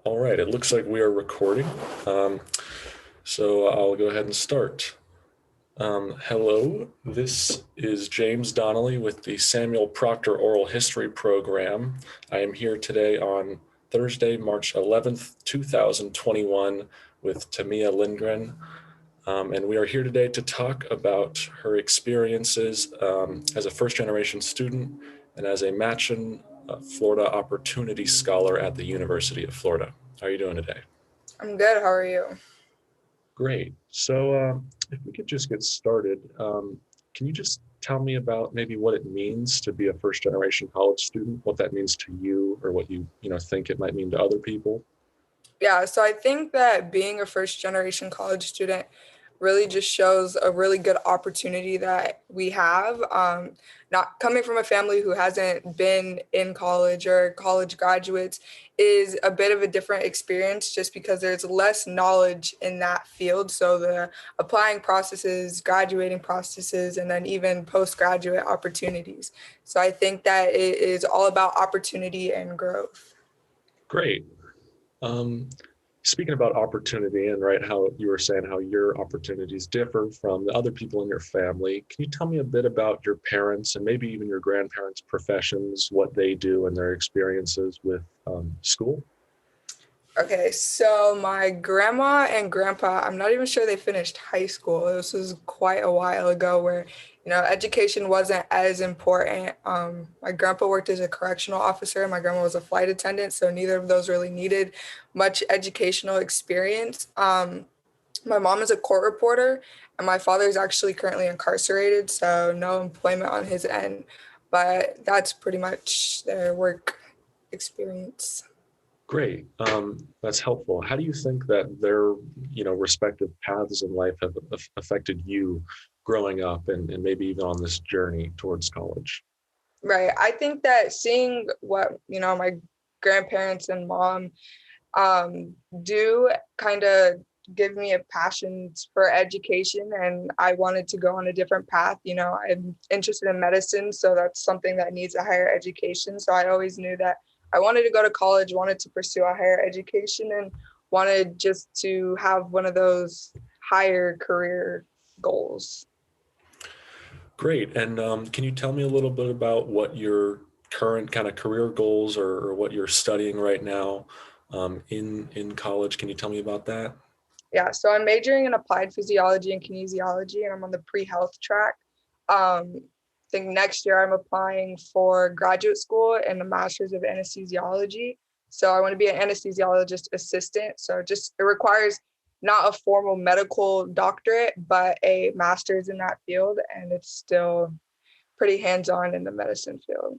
All right, it looks like we are recording. So I'll go ahead and start. Hello, this is James Donnelly with the Samuel Proctor Oral History Program. I am here today on Thursday, March 11th, 2021 with Tamia Lindgren. And we are here today to talk about her experiences as a first-generation student and as a Machen, Florida Opportunity Scholar at the University of Florida. How are you doing today? I'm good. How are you? Great. So if we could just get started, can you just tell me about maybe what it means to be a first-generation college student, what that means to you, or what you think it might mean to other people? Yeah, so I think that being a first generation college student really just shows a really good opportunity that we have. Not coming from a family who hasn't been in college or college graduates is a bit of a different experience just because there's less knowledge in that field. So the applying processes, graduating processes, and then even postgraduate opportunities. So I think that it is all about opportunity and growth. Great. Um, Speaking about opportunity and right, how you were saying how your opportunities differ from the other people in your family, can you tell me a bit about your parents and maybe even your grandparents' professions, what they do and their experiences with school? Okay, so my grandma and grandpa, I'm not even sure they finished high school. This was quite a while ago where, education wasn't as important. My grandpa worked as a correctional officer and my grandma was a flight attendant, so neither of those really needed much educational experience. My mom is a court reporter and my father is actually currently incarcerated, so no employment on his end, but that's pretty much their work experience. Great. That's helpful. How do you think that their, respective paths in life have affected you growing up and maybe even on this journey towards college? Right. I think that seeing what, my grandparents and mom do kind of give me a passion for education, and I wanted to go on a different path. I'm interested in medicine, so that's something that needs a higher education. So I always knew that I wanted to go to college, wanted to pursue a higher education, and wanted just to have one of those higher career goals. Great. And can you tell me a little bit about what your current kind of career goals or what you're studying right now in college? Can you tell me about that? Yeah, so I'm majoring in applied physiology and kinesiology, and I'm on the pre-health track. I think next year I'm applying for graduate school and a master's of anesthesiology. So I want to be an anesthesiologist assistant. So it requires not a formal medical doctorate, but a master's in that field, and it's still pretty hands-on in the medicine field.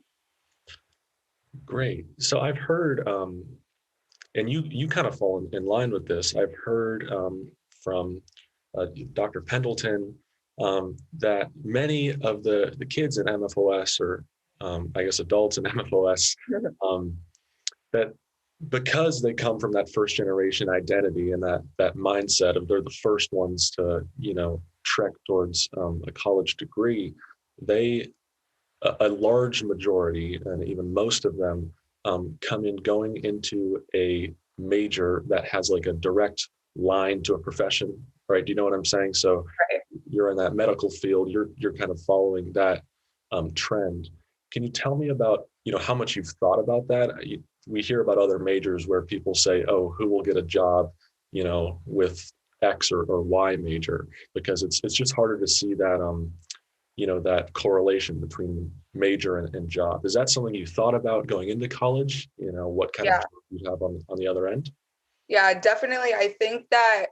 Great. So I've heard, and you kind of fall in line with this. I've heard from Dr. Pendleton that many of the kids in MFOS, or I guess adults in MFOS, um, that because they come from that first generation identity and that mindset of they're the first ones to trek towards a college degree, they a large majority and even most of them come in going into a major that has like a direct line to a profession, right? Do you know what I'm saying? So Right. you're in that medical field, you're kind of following that trend. Can you tell me about how much you've thought about that? We hear about other majors where people say, oh, who will get a job with X or Y major, because it's just harder to see that that correlation between major and job. Is that something you thought about going into college? What kind of Yeah. job you have on the other end? Yeah, definitely. I think that,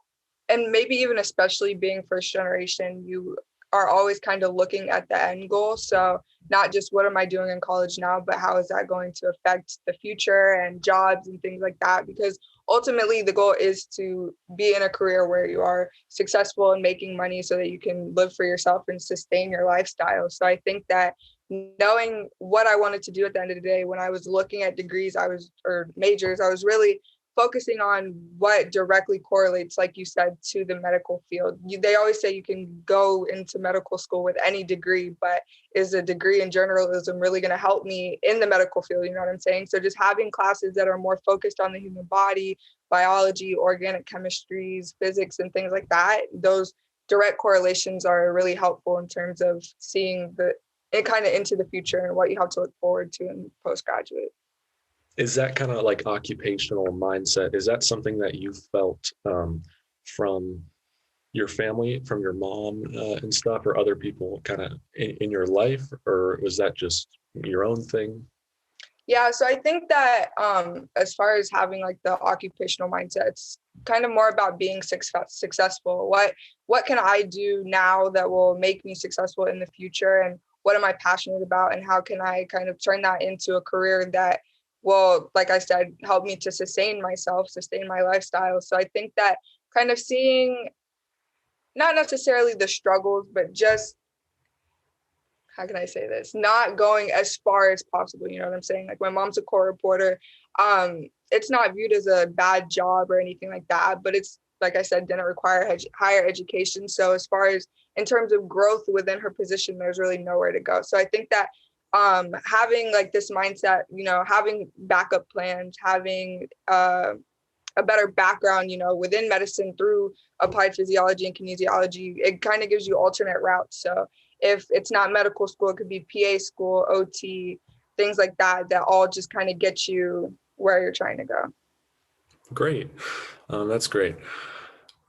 and maybe even especially being first generation, you are always kind of looking at the end goal. So not just what am I doing in college now, but how is that going to affect the future and jobs and things like that? Because ultimately the goal is to be in a career where you are successful and making money so that you can live for yourself and sustain your lifestyle. So I think that knowing what I wanted to do at the end of the day, when I was looking at degrees, or majors, I was really focusing on what directly correlates, like you said, to the medical field. They always say you can go into medical school with any degree, but is a degree in journalism really going to help me in the medical field? You know what I'm saying? So just having classes that are more focused on the human body, biology, organic chemistries, physics, and things like that, those direct correlations are really helpful in terms of seeing it kind of into the future and what you have to look forward to in postgraduate. Is that kind of like occupational mindset? Is that something that you felt from your family, from your mom and stuff, or other people kind of in your life, or was that just your own thing? Yeah, so I think that as far as having like the occupational mindset, it's kind of more about being successful. What can I do now that will make me successful in the future, and what am I passionate about, and how can I kind of turn that into a career that will, like I said, help me to sustain myself, sustain my lifestyle. So I think that kind of seeing not necessarily the struggles, but just, how can I say this? Not going as far as possible. You know what I'm saying? Like my mom's a court reporter. It's not viewed as a bad job or anything like that, but it's, like I said, didn't require higher education. So as far as in terms of growth within her position, there's really nowhere to go. So I think that having like this mindset, you know, having backup plans, having a better background, you know, within medicine through applied physiology and kinesiology, it kind of gives you alternate routes. So if it's not medical school, it could be PA school, OT, things like that, that all just kind of get you where you're trying to go. Great. That's great.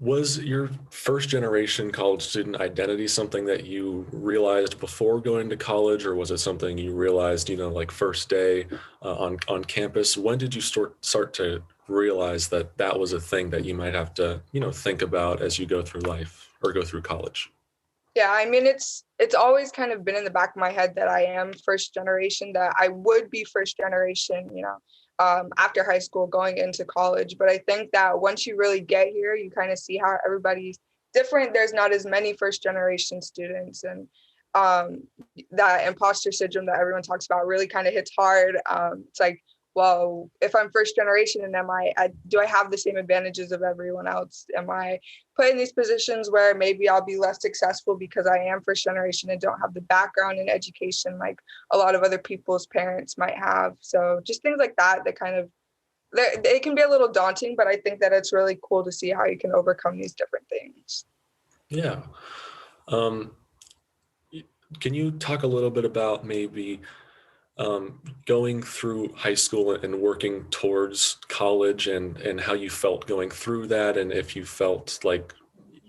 Was your first generation college student identity something that you realized before going to college, or was it something you realized, like first day on campus? When did you start to realize that that was a thing that you might have to, think about as you go through life or go through college? Yeah, I mean, it's always kind of been in the back of my head that I am first generation, that I would be first generation, after high school going into college. But I think that once you really get here, you kind of see how everybody's different. There's not as many first generation students, and that imposter syndrome that everyone talks about really kind of hits hard. It's like, well, if I'm first generation, and do I have the same advantages of everyone else? Am I put in these positions where maybe I'll be less successful because I am first generation and don't have the background in education like a lot of other people's parents might have? So just things like that kind of, it can be a little daunting, but I think that it's really cool to see how you can overcome these different things. Yeah. Um, can you talk a little bit about maybe going through high school and working towards college, and how you felt going through that, and if you felt like,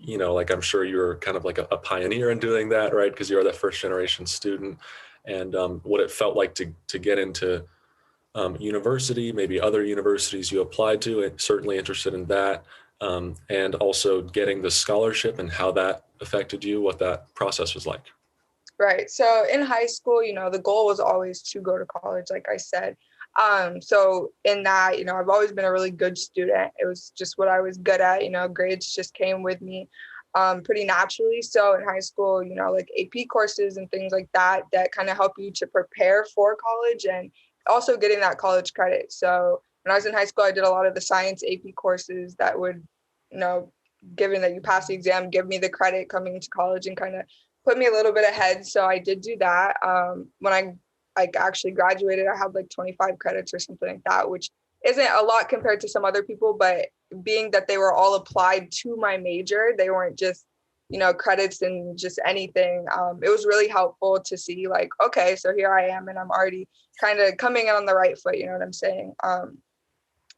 like I'm sure you're kind of like a pioneer in doing that, right? Because you're that first generation student, and what it felt like to get into university, maybe other universities you applied to, and certainly interested in that, and also getting the scholarship and how that affected you, what that process was like. Right. So in high school, the goal was always to go to college, like I said. So in that, I've always been a really good student. It was just what I was good at, grades just came with me pretty naturally. So in high school, like AP courses and things like that kind of help you to prepare for college and also getting that college credit. So when I was in high school, I did a lot of the science AP courses that would, given that you pass the exam, give me the credit coming into college and kind of put me a little bit ahead. So I did do that. When I actually graduated, I had like 25 credits or something like that, which isn't a lot compared to some other people, but being that they were all applied to my major, they weren't just, credits and just anything. It was really helpful to see like, okay, so here I am and I'm already kind of coming in on the right foot. You know what I'm saying?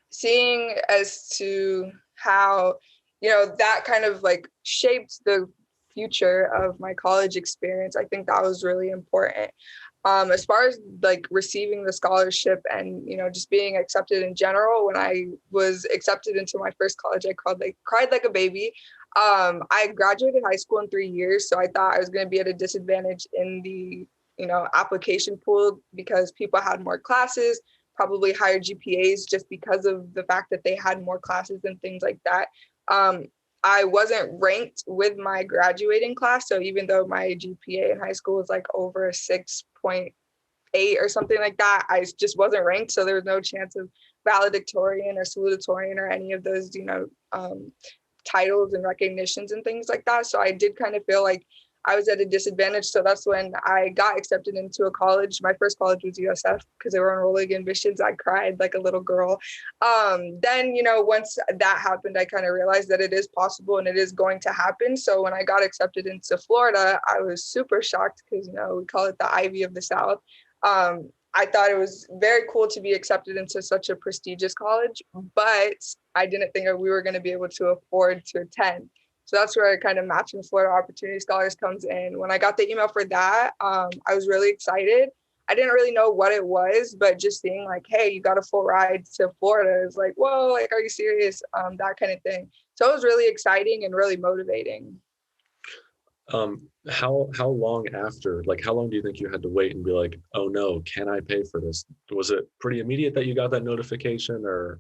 Seeing as to how, that kind of like shaped the future of my college experience, I think that was really important. As far as like receiving the scholarship and, just being accepted in general, when I was accepted into my first college, I cried like a baby. I graduated high school in 3 years, so I thought I was going to be at a disadvantage in the, application pool because people had more classes, probably higher GPAs just because of the fact that they had more classes and things like that. I wasn't ranked with my graduating class. So even though my GPA in high school was like over 6.8 or something like that, I just wasn't ranked. So there was no chance of valedictorian or salutatorian or any of those, titles and recognitions and things like that. So I did kind of feel like I was at a disadvantage. So that's when I got accepted into a college. My first college was USF because they were enrolling admissions. I cried like a little girl. Then, once that happened, I kind of realized that it is possible and it is going to happen. So when I got accepted into Florida, I was super shocked because, we call it the Ivy of the South. I thought it was very cool to be accepted into such a prestigious college, but I didn't think that we were going to be able to afford to attend. So that's where kind of Matching Florida Opportunity Scholars comes in. When I got the email for that, I was really excited. I didn't really know what it was, but just seeing like, hey, you got a full ride to Florida is like, whoa, like, are you serious? That kind of thing. So it was really exciting and really motivating. How long after, like, how long do you think you had to wait and be like, oh no, can I pay for this? Was it pretty immediate that you got that notification, or?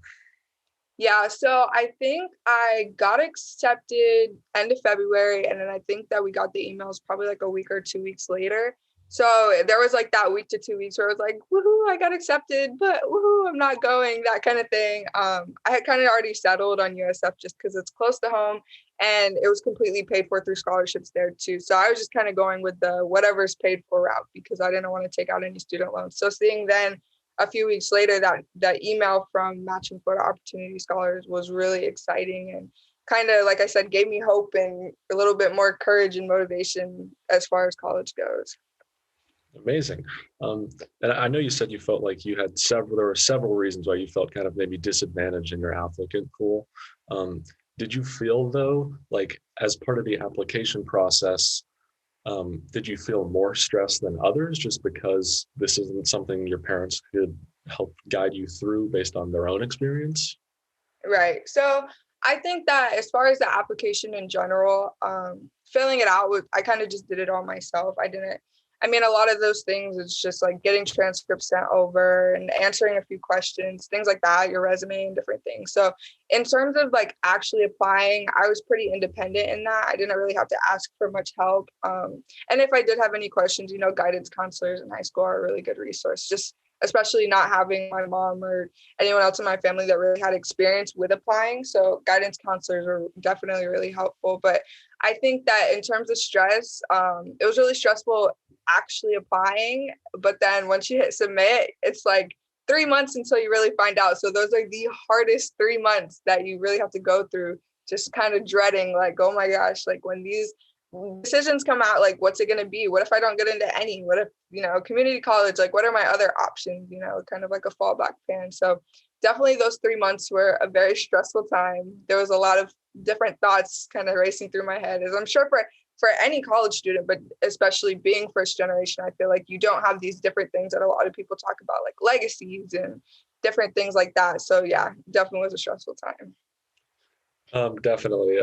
Yeah, so I think I got accepted end of February, and then I think that we got the emails probably like a week or 2 weeks later. So there was like that week to 2 weeks where I was like, woohoo, I got accepted, but woohoo, I'm not going, that kind of thing. I had kind of already settled on USF just because it's close to home and it was completely paid for through scholarships there too. So I was just kind of going with the whatever's paid for route because I didn't want to take out any student loans. So seeing then a few weeks later that email from Matching Florida Opportunity Scholars was really exciting and kind of, like I said, gave me hope and a little bit more courage and motivation as far as college goes. Amazing. And I know you said you felt like there were several reasons why you felt kind of maybe disadvantaged in your applicant pool. Did you feel though, like as part of the application process, did you feel more stress than others just because this isn't something your parents could help guide you through based on their own experience? Right. So I think that as far as the application in general, filling it out I kind of just did it all myself. A lot of those things, it's just like getting transcripts sent over and answering a few questions, things like that, your resume and different things. So in terms of like actually applying, I was pretty independent in that. I didn't really have to ask for much help. And if I did have any questions, guidance counselors in high school are a really good resource, just especially not having my mom or anyone else in my family that really had experience with applying. So guidance counselors are definitely really helpful. But I think that in terms of stress, it was really stressful actually applying. But then once you hit submit, it's like 3 months until you really find out. So those are the hardest 3 months that you really have to go through, just kind of dreading like, oh my gosh, like when these decisions come out, like what's it going to be? What if I don't get into any? What if, community college, like what are my other options, kind of like a fallback plan. So definitely those 3 months were a very stressful time. There was a lot of different thoughts kind of racing through my head, as I'm sure for any college student, but especially being first generation, I feel like you don't have these different things that a lot of people talk about, like legacies and different things like that. So yeah, definitely was a stressful time. Definitely,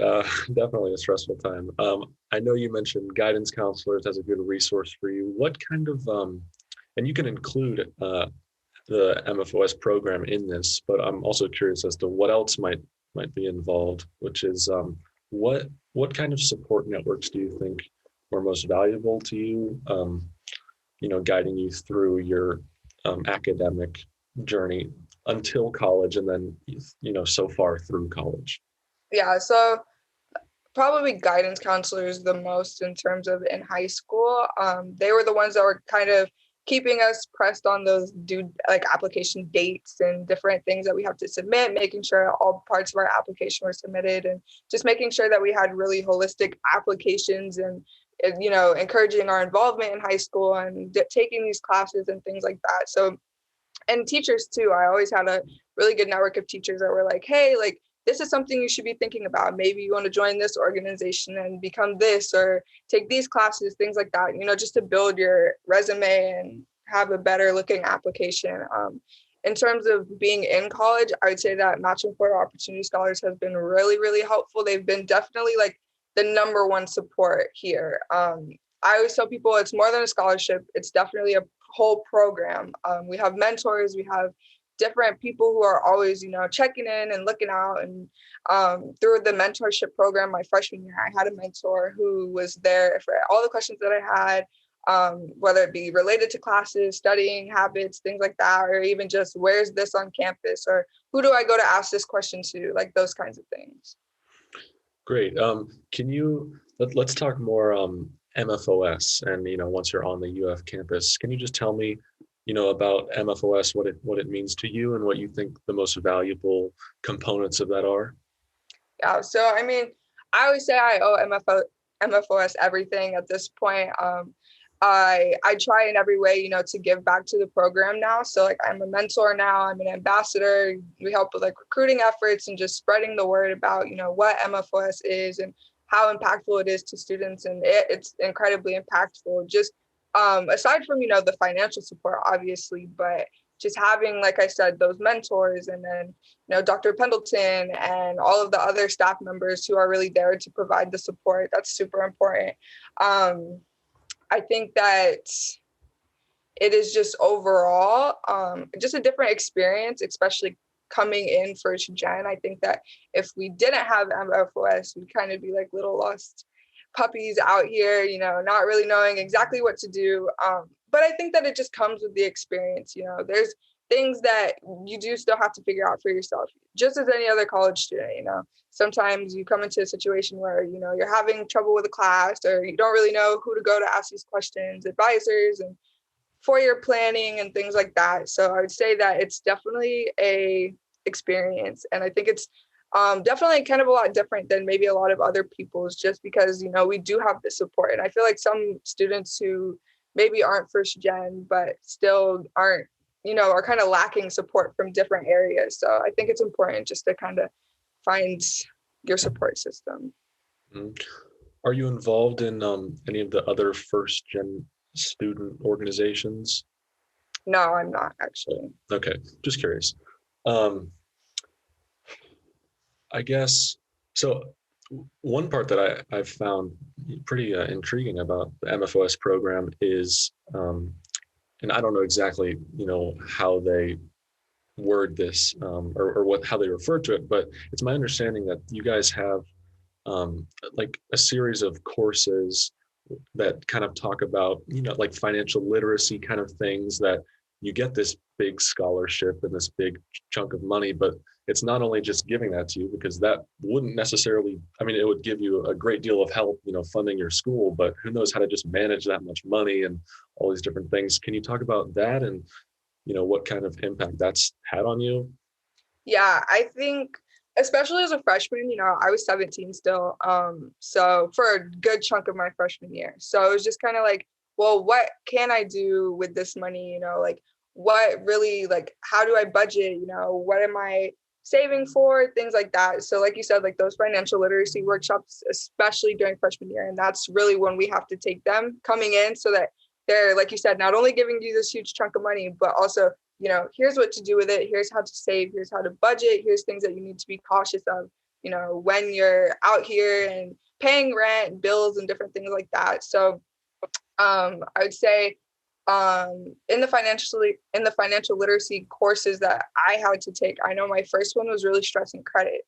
definitely a stressful time. I know you mentioned guidance counselors as a good resource for you. What kind of, and you can include the MFOS program in this, but I'm also curious as to what else might be involved, which is what kind of support networks do you think were most valuable to you? Guiding you through your academic journey until college, and then so far through college. Yeah, so probably guidance counselors the most in terms of in high school. They were the ones that were kind of keeping us pressed on those application dates and different things that we have to submit, making sure all parts of our application were submitted and just making sure that we had really holistic applications and encouraging our involvement in high school and taking these classes and things like that. So, and teachers too. I always had a really good network of teachers that were like, hey, like this is something you should be thinking about. Maybe you want to join this organization and become this or take these classes, things like that, just to build your resume and have a better looking application. In terms of being in college, I would say that Matching Florida Opportunity Scholars has been really, really helpful. They've been definitely like the number one support here. I always tell people it's more than a scholarship. It's definitely a whole program. We have mentors, we have different people who are always, checking in and looking out. And through the mentorship program, my freshman year, I had a mentor who was there for all the questions that I had. whether it be related to classes, studying habits, things like that, or even just where's this on campus, or who do I go to ask this question to, like those kinds of things. Great. Let's talk more MFOS, and once you're on the UF campus, can you just tell me, about MFOS, what it means to you, and what you think the most valuable components of that are? Yeah, so I mean, I always say I owe MFOS everything at this point. I try in every way, to give back to the program now. So like I'm a mentor now, I'm an ambassador. We help with like recruiting efforts and just spreading the word about, what MFOS is and how impactful it is to students. And it's incredibly impactful. Just aside from, the financial support, obviously, but just having, like I said, those mentors, and then, Dr. Pendleton and all of the other staff members who are really there to provide the support. That's super important. I think that it is just overall just a different experience, especially coming in first gen. I think that if we didn't have MFOS, we'd kind of be like little lost puppies out here, not really knowing exactly what to do. But I think that it just comes with the experience. There's things that you do still have to figure out for yourself, just as any other college student. Sometimes you come into a situation where, you're having trouble with a class, or you don't really know who to go to ask these questions, advisors and four-year planning and things like that. So I would say that it's definitely a experience. And I think it's definitely kind of a lot different than maybe a lot of other people's, just because, we do have the support. And I feel like some students who maybe aren't first gen, but still aren't, are kind of lacking support from different areas. So I think it's important just to kind of find your support system. Mhm. Are you involved in any of the other first gen student organizations? No, I'm not actually. Okay, just curious. Um, I guess so. One part that I've found pretty intriguing about the MFOS program is, and I don't know exactly, how they word this, or how they refer to it, but it's my understanding that you guys have like a series of courses that kind of talk about, like financial literacy kind of things, that you get this big scholarship and this big chunk of money, but it's not only just giving that to you, because that wouldn't necessarily, I mean, it would give you a great deal of help, funding your school, but who knows how to just manage that much money and all these different things. Can you talk about that, and, what kind of impact that's had on you? Yeah, I think especially as a freshman, I was 17 still. So for a good chunk of my freshman year. So it was just kind of like, well, what can I do with this money? Like what really, like, how do I budget? What am I saving for? Things like that. So like you said, like those financial literacy workshops, especially during freshman year. And that's really when we have to take them coming in, so that they're, like you said, not only giving you this huge chunk of money, but also, here's what to do with it. Here's how to save. Here's how to budget. Here's things that you need to be cautious of, when you're out here and paying rent, bills, and different things like that. So I would say in the financial literacy courses that I had to take, I know my first one was really stressing credit.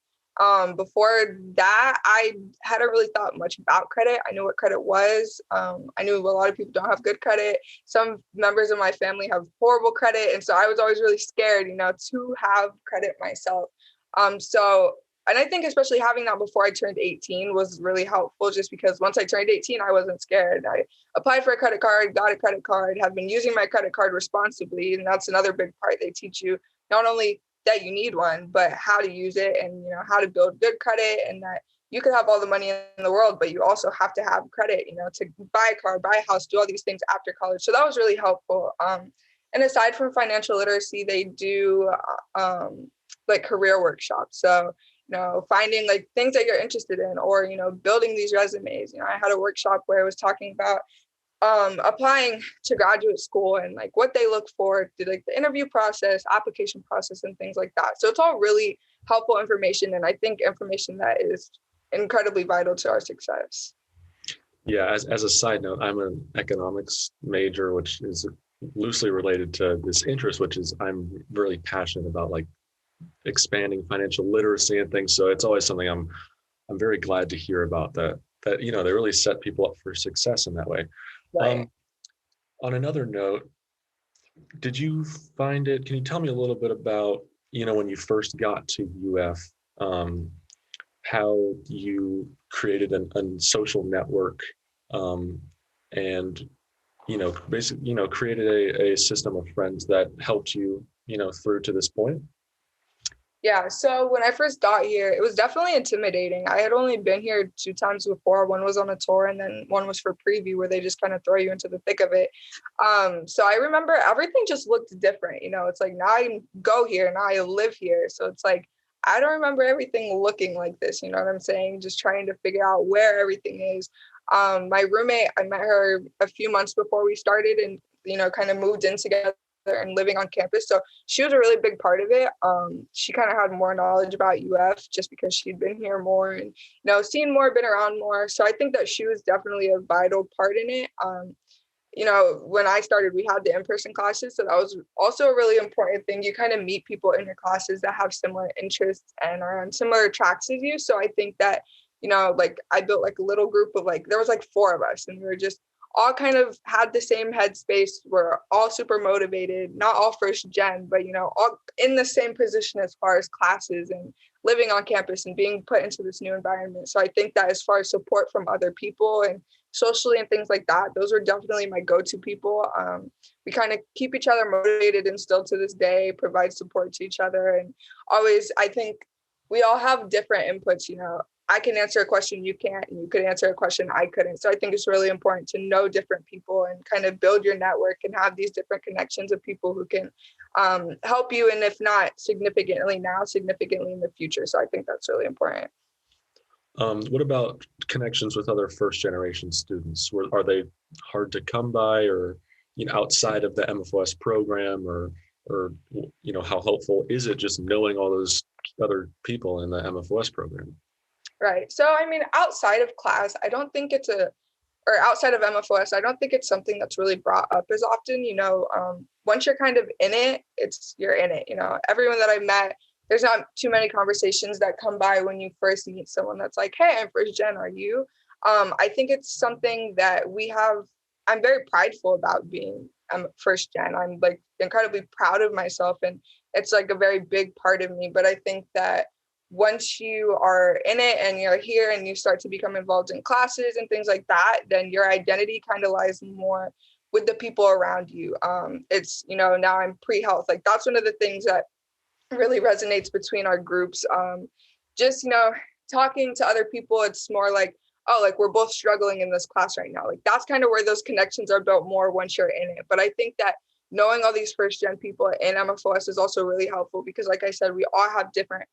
Before that, I hadn't really thought much about credit. I knew what credit was. I knew a lot of people don't have good credit. Some members of my family have horrible credit. And so I was always really scared, to have credit myself. And I think especially having that before I turned 18 was really helpful, just because once I turned 18, I wasn't scared. I applied for a credit card, got a credit card, have been using my credit card responsibly. And that's another big part. They teach you not only that you need one, but how to use it, and how to build good credit, and that you could have all the money in the world, but you also have to have credit, to buy a car, buy a house, do all these things after college. So that was really helpful. And aside from financial literacy, they do like career workshops. So finding like things that you're interested in, or building these resumes. I had a workshop where I was talking about applying to graduate school, and like what they look for, like the interview process, application process, and things like that. So it's all really helpful information, and I think information that is incredibly vital to our success. Yeah, as a side note, I'm an economics major, which is loosely related to this interest, which is I'm really passionate about, like expanding financial literacy and things. So it's always something I'm very glad to hear about, that they really set people up for success in that way. Right. On another note, did you find it, can you tell me a little bit about, when you first got to UF, um, how you created a social network, um, and, basically, created a system of friends that helped you, through to this point? Yeah, so when I first got here, it was definitely intimidating. I had only been here 2 times before. One was on a tour, and then one was for preview, where they just kind of throw you into the thick of it. So I remember everything just looked different. It's like now I go here, now I live here. So it's like I don't remember everything looking like this. You know what I'm saying? Just trying to figure out where everything is. My roommate, I met her a few months before we started, and kind of moved in together and living on campus. So she was a really big part of it. She kind of had more knowledge about UF just because she'd been here more and seen more, been around more. So I think that she was definitely a vital part in it. When I started, we had the in-person classes, so that was also a really important thing. You kind of meet people in your classes that have similar interests and are on similar tracks as you. So I think that like I built like a little group of there was like 4 of us, and we were just all kind of had the same headspace. We're all super motivated, not all first gen, but all in the same position as far as classes and living on campus and being put into this new environment. So I think that as far as support from other people and socially and things like that, those are definitely my go-to people. We kind of keep each other motivated and still to this day provide support to each other. And always, I think we all have different inputs. I can answer a question you can't, and you could answer a question I couldn't. So I think it's really important to know different people and kind of build your network and have these different connections of people who can help you, and if not significantly now, significantly in the future. So I think that's really important. What about connections with other first generation students? Are they hard to come by, or outside of the MFOS program, or how helpful is it just knowing all those other people in the MFOS program? Right. So I mean, outside of class, I don't think it's or outside of MFOS, I don't think it's something that's really brought up as often. Once you're kind of in it, you're in it. Everyone that I've met, there's not too many conversations that come by when you first meet someone that's like, "Hey, I'm first gen. Are you?" I think it's something that we have. I'm very prideful about being first gen. I'm like incredibly proud of myself, and it's like a very big part of me. But I think that once you are in it and you're here and you start to become involved in classes and things like that, then your identity kind of lies more with the people around you. It's, now I'm pre-health. Like that's one of the things that really resonates between our groups. Just, talking to other people, it's more like, oh, like we're both struggling in this class right now. Like that's kind of where those connections are built more once you're in it. But I think that knowing all these first gen people in MFOS is also really helpful because like I said, we all have different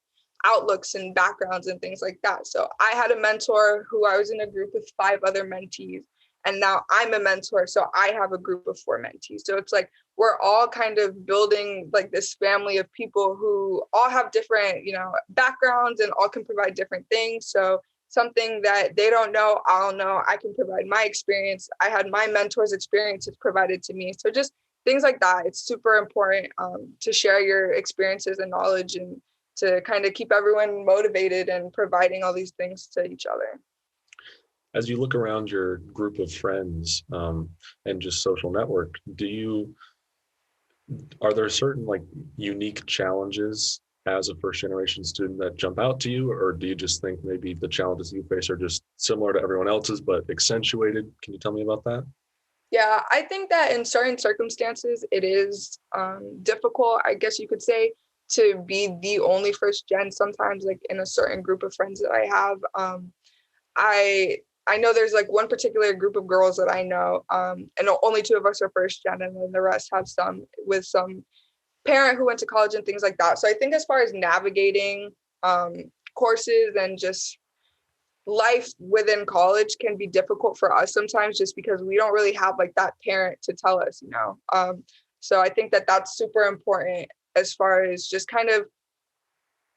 outlooks and backgrounds and things like that. So I had a mentor who I was in a group with 5 other mentees, and now I'm a mentor. So I have a group of 4 mentees. So it's like we're all kind of building like this family of people who all have different, backgrounds and all can provide different things. So something that they don't know, I'll know. I can provide my experience. I had my mentor's experiences provided to me. So just things like that. It's super important to share your experiences and knowledge and to kind of keep everyone motivated and providing all these things to each other. As you look around your group of friends, and just social network, are there certain like unique challenges as a first generation student that jump out to you, or do you just think maybe the challenges you face are just similar to everyone else's but accentuated? Can you tell me about that? Yeah, I think that in certain circumstances, it is difficult, I guess you could say, to be the only first gen sometimes, like in a certain group of friends that I have. I I know there's like one particular group of girls that I know, and only 2 of us are first gen, and then the rest have some with some parent who went to college and things like that. So I think as far as navigating um, courses and just life within college can be difficult for us sometimes just because we don't really have like that parent to tell us. So I think that that's super important as far as just kind of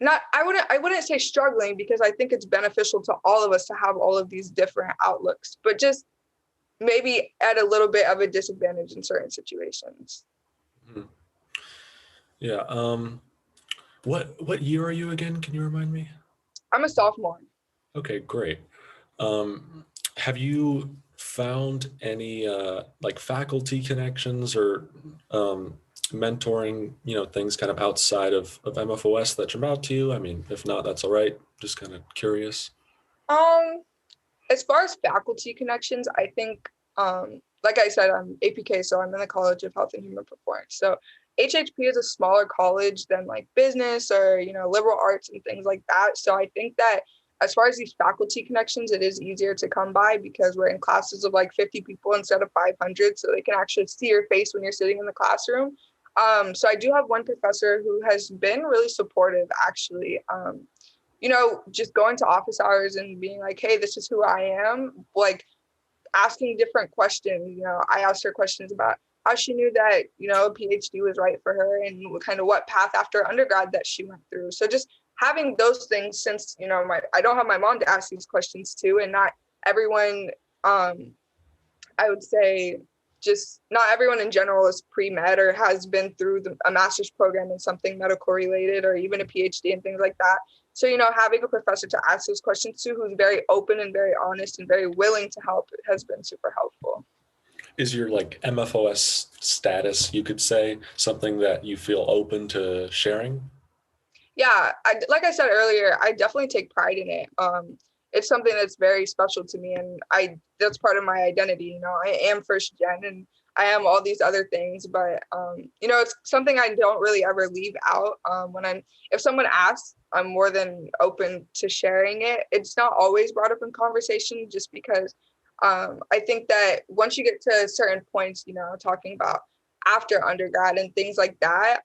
not I wouldn't say struggling because I think it's beneficial to all of us to have all of these different outlooks, but just maybe at a little bit of a disadvantage in certain situations. Mhm. Yeah. What year are you again? Can you remind me? I'm a sophomore. Okay, great. Um, have you? found any like faculty connections or mentoring, things kind of outside of MFOS that jump out to you? I mean, if not, that's all right. Just kind of curious. Um, as far as faculty connections, I think, like I said, I'm APK, so I'm in the College of Health and Human Performance. So HHP is a smaller college than like business or, liberal arts and things like that. So I think that as far as these faculty connections, it is easier to come by because we're in classes of like 50 people instead of 500. So they can actually see your face when you're sitting in the classroom. So I do have one professor who has been really supportive, actually. Just going to office hours and being like, hey, this is who I am, like asking different questions. I asked her questions about how she knew that, a PhD was right for her and kind of what path after undergrad that she went through. So just having those things since, I don't have my mom to ask these questions to, and not everyone, I would say just not everyone in general is pre-med or has been through a master's program in something medical related or even a PhD and things like that. So, having a professor to ask those questions to who's very open and very honest and very willing to help has been super helpful. Is your like MFOS status, you could say, something that you feel open to sharing? Yeah, like I said earlier, I definitely take pride in it. It's something that's very special to me, and that's part of my identity. I am first gen, and I am all these other things, but it's something I don't really ever leave out. If someone asks, I'm more than open to sharing it. It's not always brought up in conversation, just because I think that once you get to certain points, talking about after undergrad and things like that,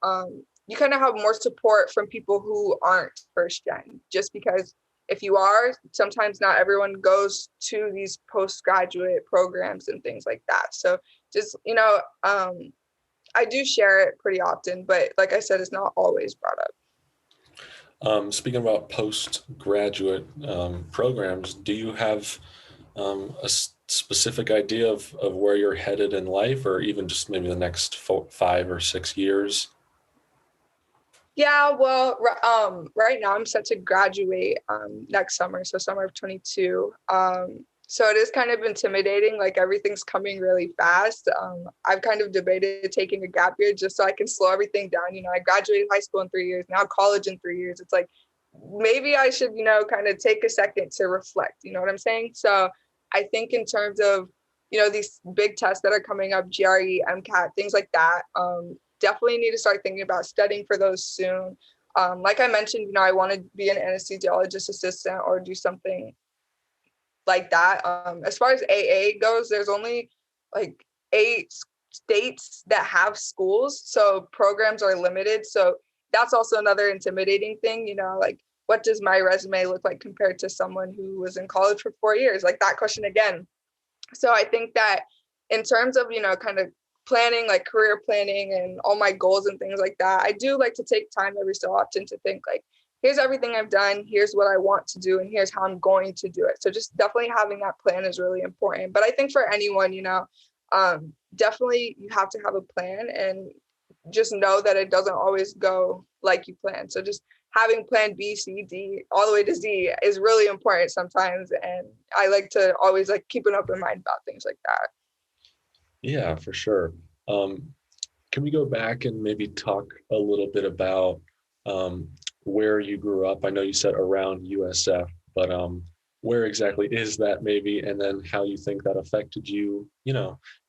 you kind of have more support from people who aren't first gen, just because if you are, sometimes not everyone goes to these postgraduate programs and things like that. So just, I do share it pretty often, but like I said, it's not always brought up. Speaking about postgraduate programs, do you have a specific idea of where you're headed in life, or even just maybe the next 5 or 6 years? Yeah, well, right now I'm set to graduate next summer, so summer of 22. So it is kind of intimidating, like everything's coming really fast. I've kind of debated taking a gap year just so I can slow everything down. I graduated high school in 3 years, now college in 3 years. It's like maybe I should, kind of take a second to reflect, you know what I'm saying? So I think in terms of, these big tests that are coming up, GRE, MCAT, things like that, definitely need to start thinking about studying for those soon. Like I mentioned, I want to be an anesthesiologist assistant or do something like that. As far as AA goes, there's only like 8 states that have schools, so programs are limited. So that's also another intimidating thing, like what does my resume look like compared to someone who was in college for 4 years? Like that question again. So I think that in terms of, kind of planning, like career planning and all my goals and things like that, I do like to take time every so often to think like, here's everything I've done, here's what I want to do, and here's how I'm going to do it. So just definitely having that plan is really important. But I think for anyone, definitely you have to have a plan and just know that it doesn't always go like you plan. So just having plan B, C, D, all the way to Z is really important sometimes. And I like to always like keep an open mind about things like that. Yeah, for sure. Um, can we go back and maybe talk a little bit about um, where you grew up? I know you said around USF, but where exactly is that maybe? And then how you think that affected you,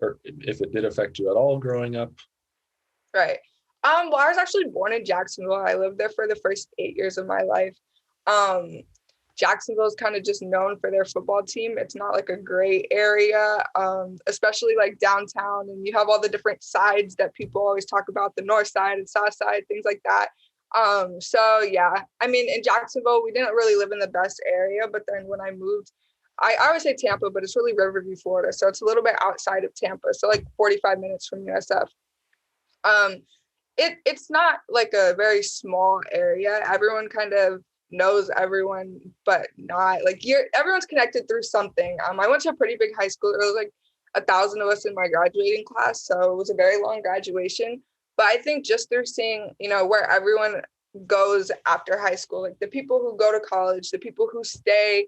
or if it did affect you at all growing up? Right. Well, I was actually born in Jacksonville. I lived there for the first 8 years of my life. Um, Jacksonville is kind of just known for their football team. It's not like a great area, especially like downtown. And you have all the different sides that people always talk about, the north side and south side, things like that. So yeah, I mean, in Jacksonville, we didn't really live in the best area. But then when I moved, I always say Tampa, but it's really Riverview, Florida. So it's a little bit outside of Tampa. So like 45 minutes from USF. Um, it's not like a very small area. Everyone kind of knows everyone, but not like everyone's connected through something. I went to a pretty big high school. There was like 1,000 of us in my graduating class, so it was a very long graduation. But I think just through seeing, where everyone goes after high school, like the people who go to college, the people who stay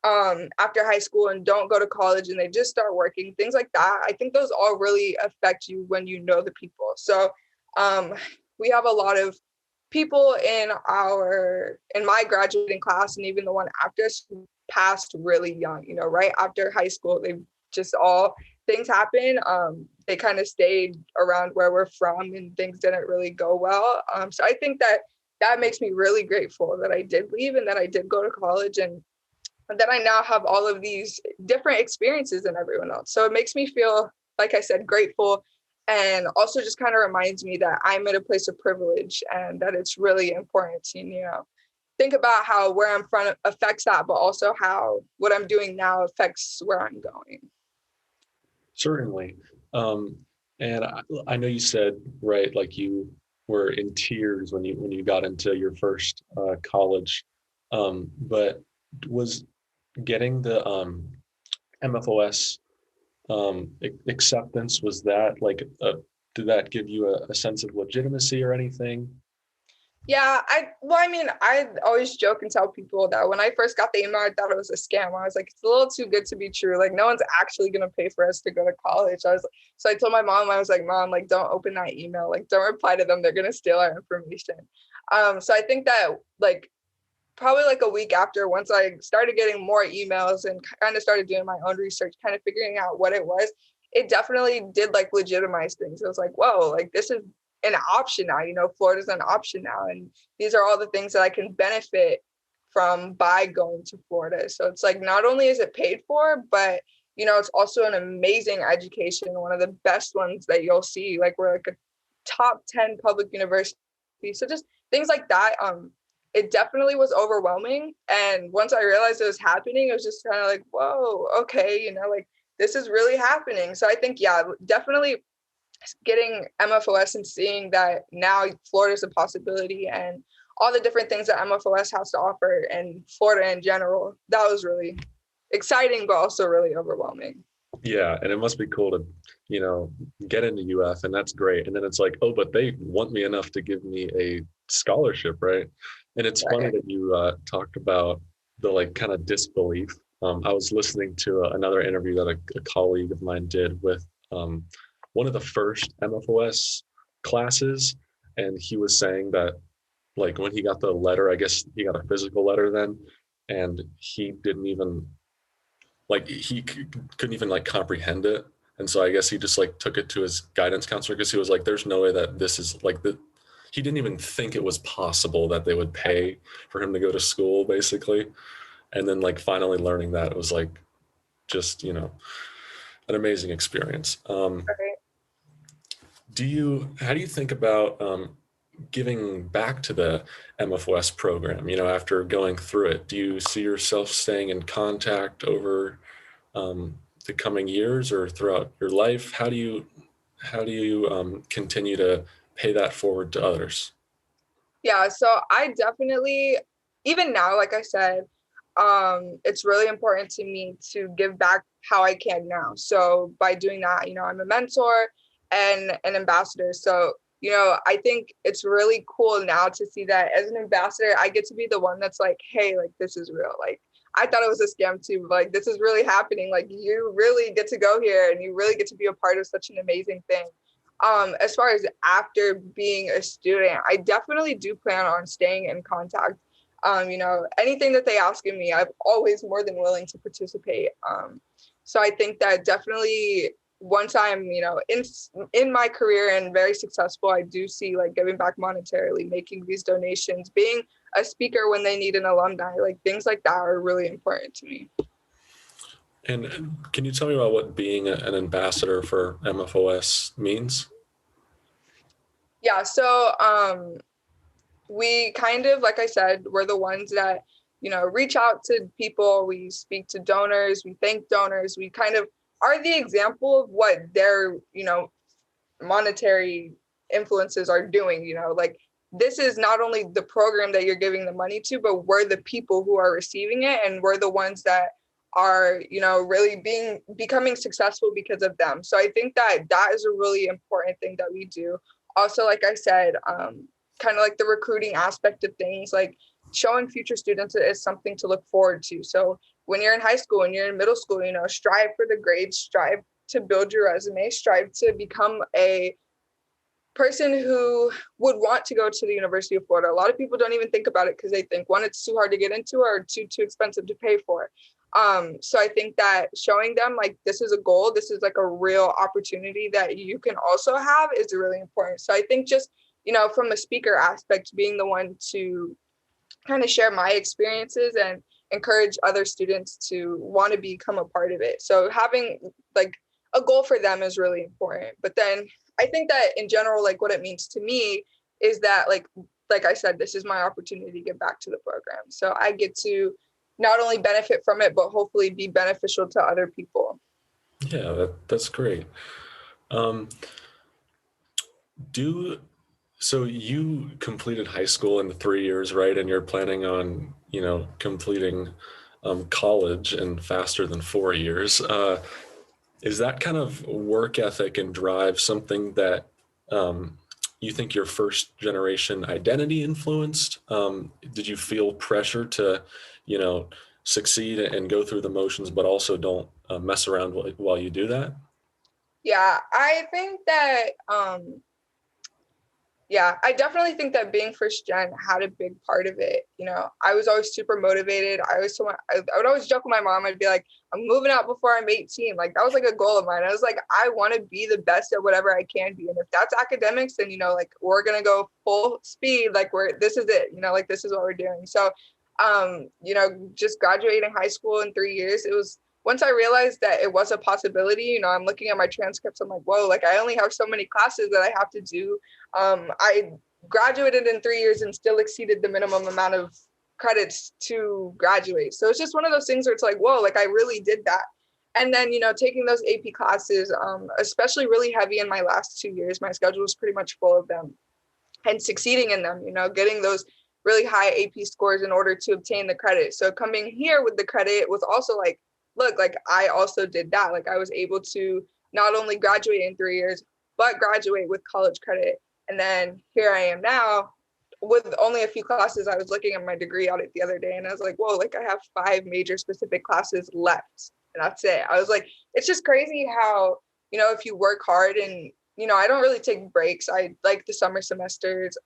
after high school and don't go to college and they just start working, things like that. I think those all really affect you when you know the people. So we have a lot of people in my graduating class and even the one after us who passed really young, right after high school. They just all things happen. They kind of stayed around where we're from and things didn't really go well. So I think that makes me really grateful that I did leave and that I did go to college and that I now have all of these different experiences than everyone else. So it makes me feel, like I said, grateful, and also just kind of reminds me that I'm in a place of privilege and that it's really important to, think about how where I'm from affects that, but also how what I'm doing now affects where I'm going. Certainly. Um, and I know you said, right, like you were in tears when you got into your first college, but was getting the MFOS acceptance, was that like did that give you a sense of legitimacy or anything? Yeah, I always joke and tell people that when I first got the email, I thought it was a scam. I was like, it's a little too good to be true. Like, no one's actually gonna pay for us to go to college. So I told my mom, I was like, Mom, like, don't open that email. Like, don't reply to them. They're gonna steal our information. So I think that like probably like a week after, once I started getting more emails and kind of started doing my own research, kind of figuring out what it was, it definitely did like legitimize things. It was like, whoa, like this is an option now, Florida's an option now. And these are all the things that I can benefit from by going to Florida. So it's like, not only is it paid for, but it's also an amazing education, one of the best ones that you'll see. Like we're like a top 10 public university. So just things like that. It definitely was overwhelming. And once I realized it was happening, it was just kind of like, whoa, okay, like this is really happening. So I think, yeah, definitely getting MFOS and seeing that now Florida is a possibility and all the different things that MFOS has to offer and Florida in general, that was really exciting, but also really overwhelming. Yeah, and it must be cool to, get into UF, and that's great. And then it's like, oh, but they want me enough to give me a scholarship, right? And it's funny Right. that you talked about the like kind of disbelief. I was listening to another interview that a colleague of mine did with one of the first MFOS classes, and he was saying that like when he got the letter, I guess he got a physical letter then, and he didn't even like couldn't even like comprehend it. And so I guess he just like took it to his guidance counselor because he was like, there's no way that this is like the he didn't even think it was possible that they would pay for him to go to school basically. And then like finally learning that, it was like just, an amazing experience. Right. How do you think about giving back to the MFOS program, after going through it? Do you see yourself staying in contact over the coming years or throughout your life? How do you continue to pay that forward to others? Yeah, so I definitely, even now, like I said, it's really important to me to give back how I can now. So by doing that, I'm a mentor and an ambassador. So, I think it's really cool now to see that as an ambassador, I get to be the one that's like, hey, like this is real. Like I thought it was a scam too, but like this is really happening. Like you really get to go here and you really get to be a part of such an amazing thing. As far as after being a student, I definitely do plan on staying in contact. Anything that they ask of me, I'm always more than willing to participate. So I think that definitely once I'm, in my career and very successful, I do see like giving back monetarily, making these donations, being a speaker when they need an alumni, like things like that are really important to me. And can you tell me about what being an ambassador for MFOS means? Yeah, so we kind of, like I said, we're the ones that, reach out to people, we speak to donors, we thank donors, we kind of are the example of what their, monetary influences are doing, like this is not only the program that you're giving the money to, but we're the people who are receiving it and we're the ones that are, really becoming successful because of them. So I think that is a really important thing that we do. Also, like I said, kind of like the recruiting aspect of things, like showing future students is something to look forward to. So when you're in high school, when you're in middle school, strive for the grades, strive to build your resume, strive to become a person who would want to go to the University of Florida. A lot of people don't even think about it because they think, one, it's too hard to get into or too expensive to pay for. So I think that showing them like this is a goal, this is like a real opportunity that you can also have is really important. So I think just, from a speaker aspect, being the one to kind of share my experiences and encourage other students to want to become a part of it. So having like a goal for them is really important. But then I think that in general, like what it means to me is that like I said, this is my opportunity to get back to the program. So I get to not only benefit from it, but hopefully be beneficial to other people. Yeah, that's great. Um, so you completed high school in the 3 years, right? And you're planning on, completing college in faster than 4 years. Is that kind of work ethic and drive something that you think your first generation identity influenced? Did you feel pressure to, succeed and go through the motions, but also don't mess around while you do that? Yeah, I think that yeah, I definitely think that being first gen had a big part of it. I was always super motivated. I would always joke with my mom. I'd be like, I'm moving out before I'm 18. Like that was like a goal of mine. I was like, I want to be the best at whatever I can be. And if that's academics, then, like we're going to go full speed. Like this is it, like this is what we're doing. So, just graduating high school in 3 years, it was, once I realized that it was a possibility, I'm looking at my transcripts. I'm like, whoa, like I only have so many classes that I have to do. I graduated in 3 years and still exceeded the minimum amount of credits to graduate. So it's just one of those things where it's like, whoa, like I really did that. And then, taking those AP classes, especially really heavy in my last 2 years, my schedule was pretty much full of them, and succeeding in them, getting those really high AP scores in order to obtain the credit. So coming here with the credit was also like, look, like I also did that. Like I was able to not only graduate in 3 years, but graduate with college credit. And then here I am now with only a few classes. I was looking at my degree audit the other day and I was like, whoa, like I have 5 major specific classes left. And that's it. I was like, it's just crazy how, if you work hard and, I don't really take breaks. I like the summer semesters.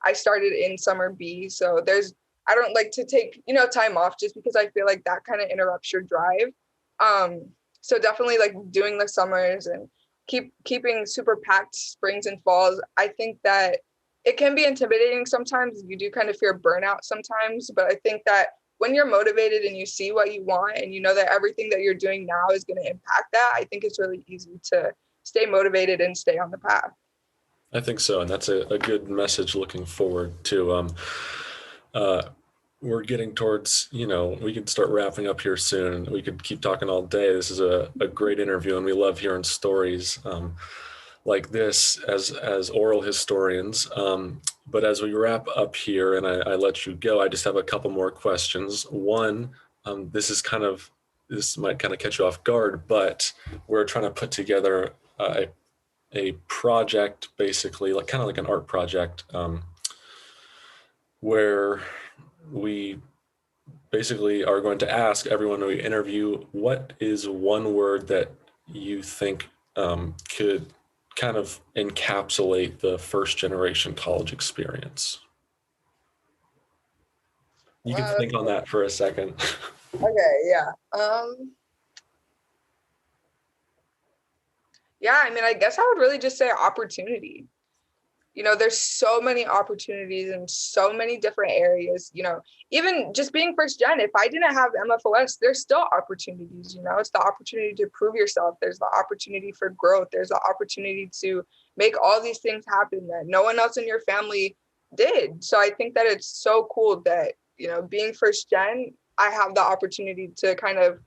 I started in summer B. So I don't like to take, time off just because I feel like that kind of interrupts your drive. So definitely like doing the summers and keeping super packed springs and falls. I think that it can be intimidating sometimes. You do kind of fear burnout sometimes, but I think that when you're motivated and you see what you want and you know that everything that you're doing now is going to impact that, I think it's really easy to stay motivated and stay on the path. I think so. And that's a good message looking forward to. We're getting towards, we could start wrapping up here soon. We could keep talking all day. This is a great interview and we love hearing stories like this as oral historians. But as we wrap up here and I let you go, I just have a couple more questions. One, this might kind of catch you off guard, but we're trying to put together a project, basically, like kind of like an art project, where we basically are going to ask everyone we interview, what is one word that you think could kind of encapsulate the first generation college experience? You can Wow. think on that for a second. Okay. Yeah. Yeah. I mean, I guess I would really just say opportunity. There's so many opportunities in so many different areas, even just being first gen, if I didn't have MFOS, there's still opportunities, it's the opportunity to prove yourself. There's the opportunity for growth. There's the opportunity to make all these things happen that no one else in your family did. So I think that it's so cool that, being first gen, I have the opportunity to kind of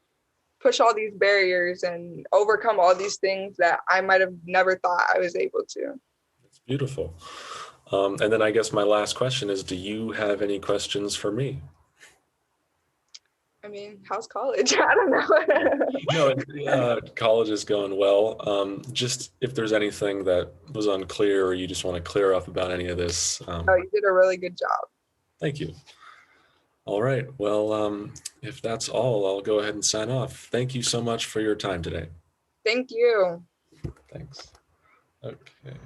push all these barriers and overcome all these things that I might have never thought I was able to. It's beautiful. And then I guess my last question is, do you have any questions for me? I mean, how's college? I don't know. No, college is going well. Just if there's anything that was unclear or you just want to clear up about any of this. Oh, you did a really good job. Thank you. All right. Well, if that's all, I'll go ahead and sign off. Thank you so much for your time today. Thank you. Thanks. Okay.